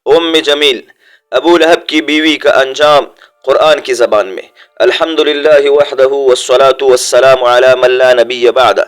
ام جمیل ابو لہب کی بیوی کا انجام قرآن کی زبان میں۔ الحمدللہ وحدہ والصلاة والسلام علی من لا نبی بعد۔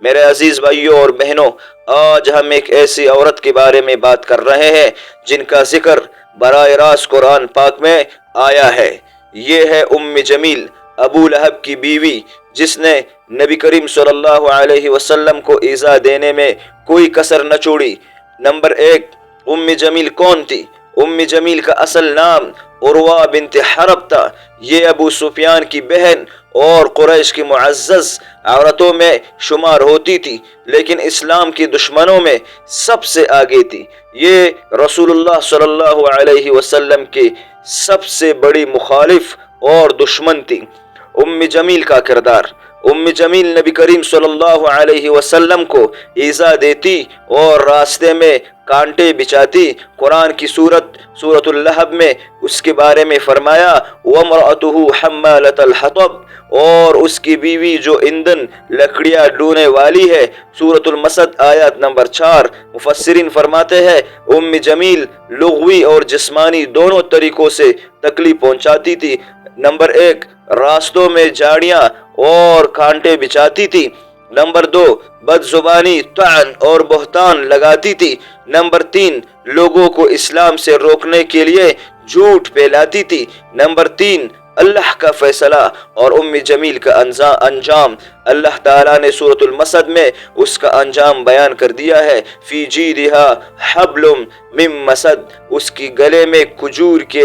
میرے عزیز بھائیوں اور بہنوں، آج ہم ایک ایسی عورت کے بارے میں بات کر رہے ہیں جن کا ذکر براہ راست قرآن پاک میں آیا ہے۔ یہ ہے ام جمیل ابو لہب کی بیوی، جس نے نبی کریم صلی اللہ علیہ وسلم کو ایذا دینے میں کوئی کسر نہ چھوڑی۔ نمبر 1، ام جمیل کون تھی؟ ام جمیل کا اصل نام عروہ بنت حرب تھا۔ یہ ابو سفیان کی بہن اور قریش کی معزز عورتوں میں شمار ہوتی تھی، لیکن اسلام کے دشمنوں میں سب سے آگے تھی۔ یہ رسول اللہ صلی اللہ علیہ وسلم کی سب سے بڑی مخالف اور دشمن تھی۔ ام جمیل کا کردار۔ ام جمیل نبی کریم صلی اللہ علیہ وسلم کو ایذا دیتی اور راستے میں کانٹے بچھاتی۔ قرآن کی سورۃ اللہب میں اس کے بارے میں فرمایا وَامْرَأَتُهُ حَمَّالَةَ الْحَطَبِ، اور اس کی بیوی جو ایندھن لکڑیاں ڈھونے والی ہے۔ سورۃ المسد آیات نمبر 4۔ مفسرین فرماتے ہیں ام جمیل لغوی اور جسمانی دونوں طریقوں سے تکلیف پہنچاتی تھی۔ نمبر 1، راستوں میں جھاڑیاں اور کانٹے بچھاتی تھی۔ نمبر 2، بد زبانی، طعن اور بہتان لگاتی تھی۔ نمبر 3، لوگوں کو اسلام سے روکنے کے لیے جھوٹ پھیلاتی تھی۔ نمبر 3، اللہ کا فیصلہ اور ام جمیل کا انجام۔ اللہ تعالیٰ نے سورۃ المسد میں اس کا انجام بیان کر دیا ہے۔ فی جیدہا حبل من مسد، اس کی گلے میں کھجور کے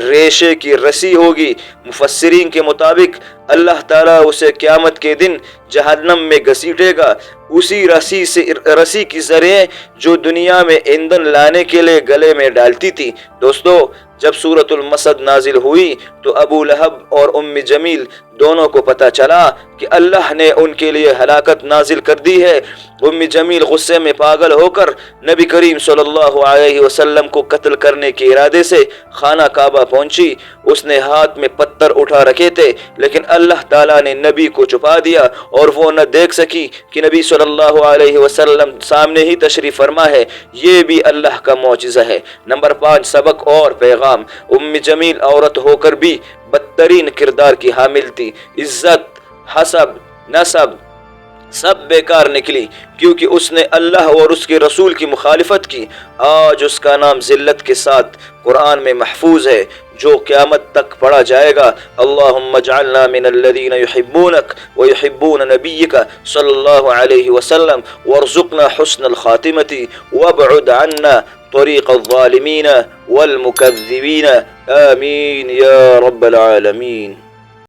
ریشے کی رسی ہوگی۔ مفسرین کے مطابق اللہ تعالیٰ اسے قیامت کے دن جہنم میں گھسیٹے گا، اسی رسی کے ذریعے جو دنیا میں ایندھن لانے کے لیے گلے میں ڈالتی تھی۔ دوستو، جب سورۃ المسد نازل ہوئی تو ابو لہب اور ام جمیل دونوں کو پتہ چلا کہ اللہ نے ان کے لیے ہلاکت نازل کر دی ہے۔ ام جمیل غصے میں پاگل ہو کر نبی کریم صلی اللہ علیہ وسلم کو قتل کرنے کے ارادے سے خانہ کعبہ پہنچی۔ اس نے ہاتھ میں پتھر اٹھا رکھے تھے، لیکن اللہ تعالیٰ نے نبی کو چھپا دیا اور وہ نہ دیکھ سکی کہ نبی صلی اللہ علیہ وسلم سامنے ہی تشریف فرما ہے۔ یہ بھی اللہ کا معجزہ ہے۔ نمبر 5، سبق اور پیغام۔ ام جمیل عورت ہو کر بھی بدترین کردار کی حامل تھی۔ عزت، حسب، نسب سب بیکار نکلی، کیونکہ اس نے اللہ اور اس کے رسول کی مخالفت کی۔ آج اس کا نام ذلت کے ساتھ قرآن میں محفوظ ہے، جو قیامت تک پڑھا جائے گا۔ اللہم اجعلنا من الذین یحبونک ویحبون نبیک صلی اللہ علیہ وسلم وارزقنا حسن الخاتمۃ وابعد عنا طریق الظالمین والمکذبین، آمین یا رب العالمین۔